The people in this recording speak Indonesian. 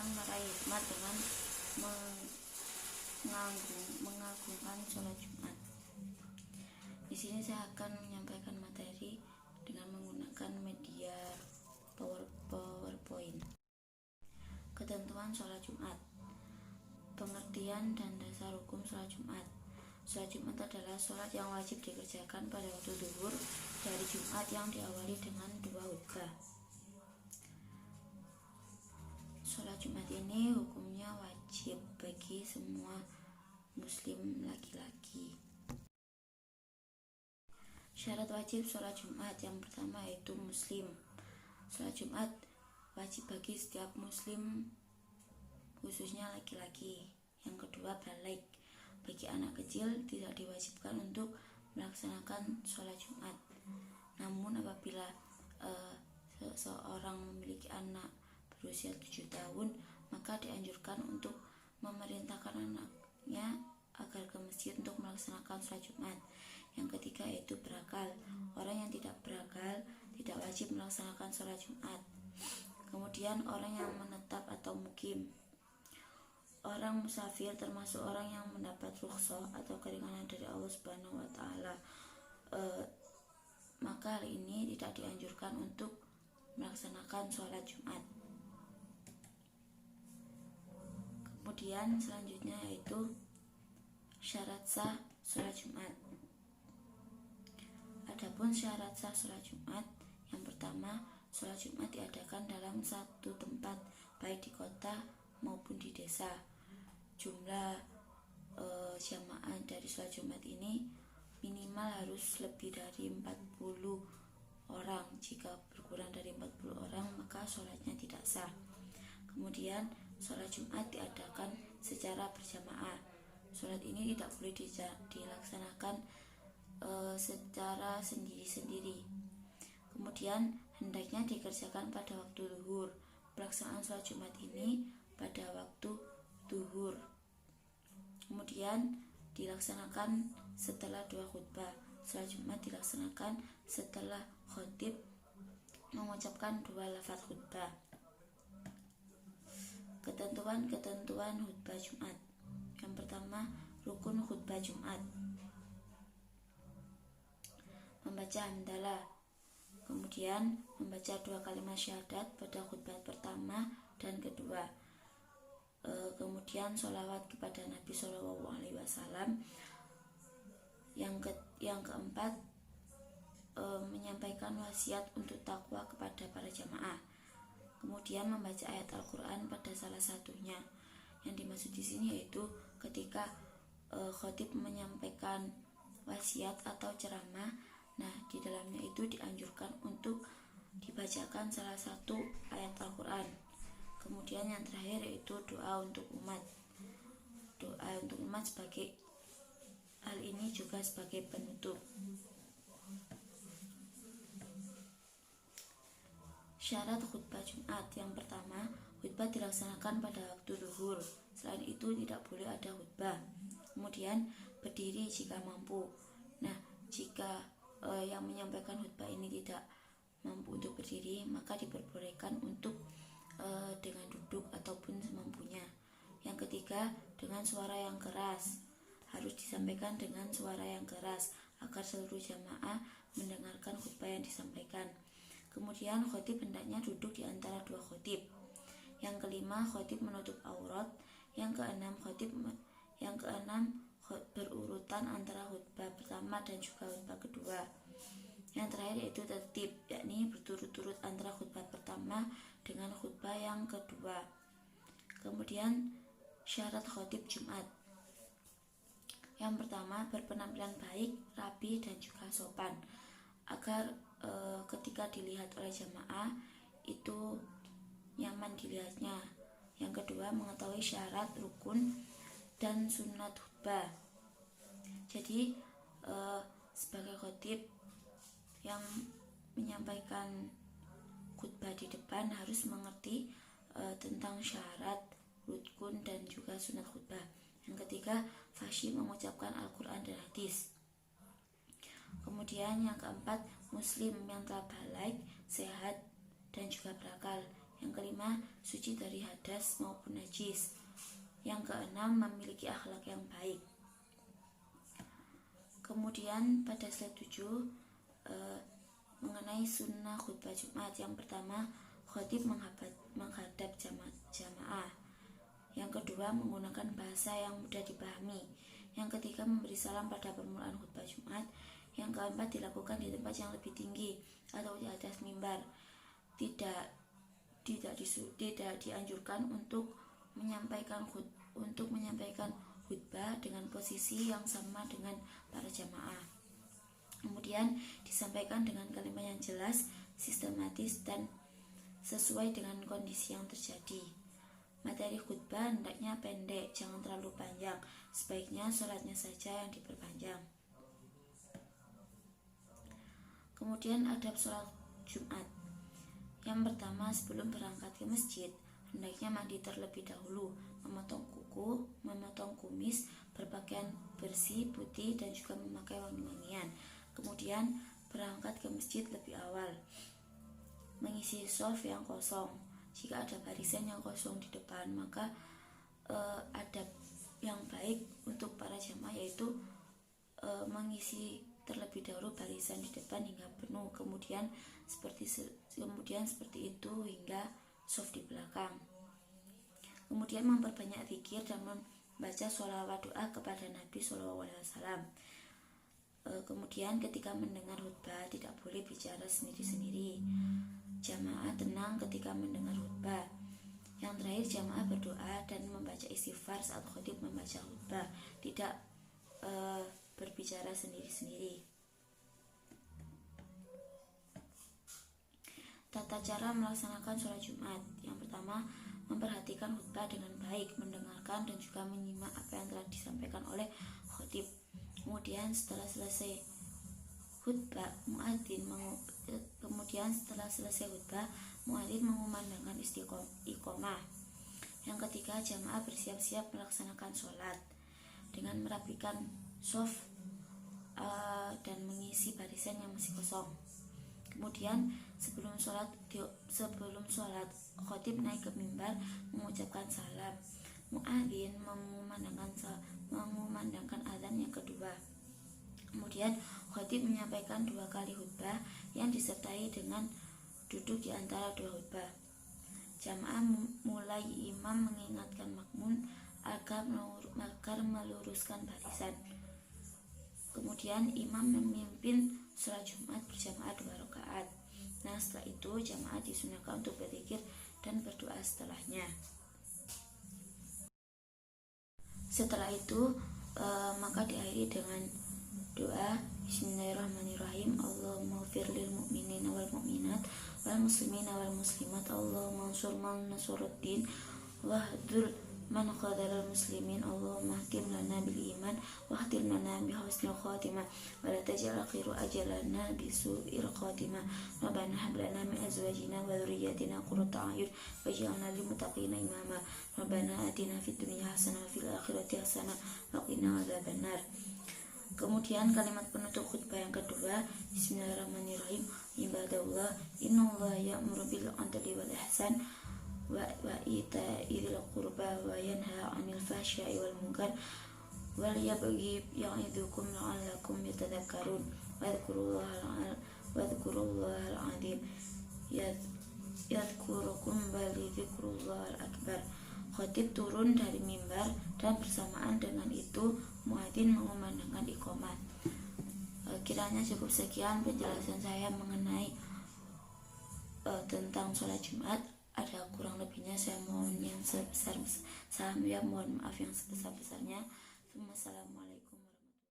akan meraih hikmat dengan mengagungkan sholat Jumat. Di sini saya akan menyampaikan materi dengan menggunakan media PowerPoint. Ketentuan sholat Jumat, pengertian dan dasar hukum sholat Jumat. Sholat Jumat adalah sholat yang wajib dikerjakan pada waktu zuhur dari Jumat yang diawali dengan 2 khutbah. Sholat Jumat ini hukumnya wajib bagi semua muslim laki-laki. Syarat wajib sholat Jumat yang pertama yaitu muslim. Sholat Jumat wajib bagi setiap muslim, khususnya laki-laki. Yang kedua, balik. Bagi anak kecil tidak diwajibkan untuk melaksanakan sholat Jumat. Namun apabila seseorang memiliki anak berusia 7 tahun, maka dianjurkan untuk memerintahkan anaknya agar ke masjid untuk melaksanakan sholat Jumat. Yang ketiga yaitu berakal. Orang yang tidak berakal tidak wajib melaksanakan sholat Jumat. Kemudian orang yang menetap atau mukim. Orang musafir termasuk orang yang mendapat rukhsah atau keringanan dari Allah Subhanahu wa taala. Maka hal ini tidak dianjurkan untuk melaksanakan sholat Jumat. Kemudian selanjutnya yaitu syarat sah sholat Jumat. Adapun syarat sah sholat Jumat, yang pertama, sholat Jumat diadakan dalam satu tempat, baik di kota maupun di desa. Jumlah jamaah dari sholat Jumat ini minimal harus lebih dari 40 orang. Jika berkurang dari 40 orang, maka sholatnya tidak sah. Kemudian sholat Jumat diadakan secara berjamaah. Sholat ini tidak boleh dilaksanakan secara sendiri-sendiri. Kemudian hendaknya dikerjakan pada waktu zuhur. Pelaksanaan sholat Jumat ini pada waktu zuhur. Kemudian dilaksanakan setelah 2 khutbah. Sholat Jumat dilaksanakan setelah khatib mengucapkan 2 lafaz khutbah. Ketentuan khutbah Jumat. Yang pertama, rukun khutbah Jumat. Membaca hamdalah. Kemudian membaca 2 kalimat syahadat pada khutbah pertama dan kedua. Kemudian sholawat kepada Nabi SAW. Yang keempat, menyampaikan wasiat untuk takwa kepada para jamaah. Kemudian membaca ayat Al-Quran pada salah satunya. Yang dimaksud di sini yaitu ketika khatib menyampaikan wasiat atau ceramah, nah di dalamnya itu dianjurkan untuk dibacakan salah satu ayat Al-Quran. Kemudian yang terakhir yaitu doa untuk umat. Doa untuk umat sebagai hal ini juga sebagai penutup. Syarat khutbah Jumat. Yang pertama, khutbah dilaksanakan pada waktu zuhur. Selain itu tidak boleh ada khutbah. Kemudian berdiri jika mampu. Nah, jika yang menyampaikan khutbah ini tidak mampu untuk berdiri, maka diperbolehkan untuk dengan duduk ataupun semampunya. Yang ketiga, dengan suara yang keras. Harus disampaikan dengan suara yang keras agar seluruh jamaah mendengarkan khutbah yang disampaikan. Kemudian khatib hendaknya duduk di antara 2 khatib. Yang kelima, khatib menutup aurat. Yang keenam berurutan antara khutbah pertama dan juga khutbah kedua. Yang terakhir yaitu tertib, yakni berturut-turut antara khutbah pertama dengan khutbah yang kedua. Kemudian syarat khatib Jumat. Yang pertama, berpenampilan baik, rapi dan juga sopan agar ketika dilihat oleh jamaah itu nyaman dilihatnya. Yang kedua, mengetahui syarat, rukun dan sunat khutbah. Jadi sebagai khatib yang menyampaikan khutbah di depan harus mengerti tentang syarat, rukun dan juga sunat khutbah. Yang ketiga, fasih mengucapkan Al-Quran dan hadis. Kemudian yang keempat, muslim yang telah balik, sehat dan juga berakal. Yang kelima, suci dari hadas maupun najis. Yang keenam, memiliki akhlak yang baik. Kemudian pada slide 7 mengenai sunnah khutbah Jumat. Yang pertama, khatib menghadap jamaah. Yang kedua, menggunakan bahasa yang mudah dipahami. Yang ketiga, memberi salam pada permulaan khutbah Jumat. Yang keempat, dilakukan di tempat yang lebih tinggi atau di atas mimbar. Tidak dianjurkan untuk menyampaikan khutbah dengan posisi yang sama dengan para jamaah. Kemudian disampaikan dengan kalimat yang jelas, sistematis, dan sesuai dengan kondisi yang terjadi. Materi khutbah hendaknya pendek, jangan terlalu panjang. Sebaiknya sholatnya saja yang diperpanjang. Kemudian adab sholat Jumat. Yang pertama, sebelum berangkat ke masjid, hendaknya mandi terlebih dahulu, memotong kuku, memotong kumis, berpakaian bersih, putih, dan juga memakai wangi-wangian. Kemudian berangkat ke masjid lebih awal, mengisi shaf yang kosong. Jika ada barisan yang kosong di depan, maka adab yang baik untuk para jamaah yaitu mengisi terlebih dahulu barisan di depan hingga penuh, kemudian seperti itu hingga shaf di belakang. Kemudian memperbanyak zikir dan membaca sholawat doa kepada Nabi SAW. Kemudian ketika mendengar khutbah tidak boleh bicara sendiri-sendiri. Jamaah tenang ketika mendengar khutbah. Yang terakhir, jamaah berdoa dan membaca istighfar saat khatib membaca khutbah, tidak berbicara sendiri-sendiri. Tata cara melaksanakan sholat Jumat. Yang pertama, memperhatikan khutbah dengan baik, mendengarkan dan juga menyimak apa yang telah disampaikan oleh khatib. Kemudian setelah selesai khutbah, muadzin mengumandangkan iqomah. Yang ketiga, jamaah bersiap-siap melaksanakan sholat dengan merapikan shaf dan mengisi barisan yang masih kosong. Kemudian sebelum sholat khatib naik ke mimbar mengucapkan salam. Muadzin mengumandangkan azan yang kedua. Kemudian khatib menyampaikan 2 kali khutbah yang disertai dengan duduk di antara 2 khutbah. Jamaah mulai imam mengingatkan makmum agar meluruskan barisan. Kemudian imam memimpin sholat Jumat berjamaah 2 rakaat. Nah, setelah itu jamaah disunahkan untuk berzikir dan berdoa setelahnya. Setelah itu maka diakhiri dengan doa Bismillahirrahmanirrahim. Allahumma ighfir lil mu'minina wal mu'minat wal muslimina wal muslimat. Allahumma ansur man nasaruddin wahdul man khadhalal muslimin. Allahumma khtim lana bil iman wa khtim lana bi husnil khatimah wa la taj'al akhiru ajalana bi su'il khatimah. Rabbana hab lana min azwajina wa dhurriyyatina qurrata a'yun waj'alna lil muttaqina imama. Rabbana atina fid dunya hasanah wa fil akhirati hasanah wa qina adzabannar. Kemudian kalimat penutup khutbah yang kedua, Bismillahirrahmanirrahim. Ibadallah, innallaha ya'muru bil 'adli wal ihsan wa ita'i dzil qurba wa yanha 'anil fahsya'i wal munkar wal yabghi ya'idukum la'allakum yatadhakkarun. Wadhkurullahal 'azim yadhkurukum wa dzikrullahil akbar. Khatib turun dari mimbar dan bersamaan dengan itu muadzin mengumandangkan iqamah. Kiranya cukup sekian penjelasan saya mengenai tentang sholat Jumat. Ada kurang lebihnya saya mohon maaf yang sebesar-besarnya. Assalamualaikum.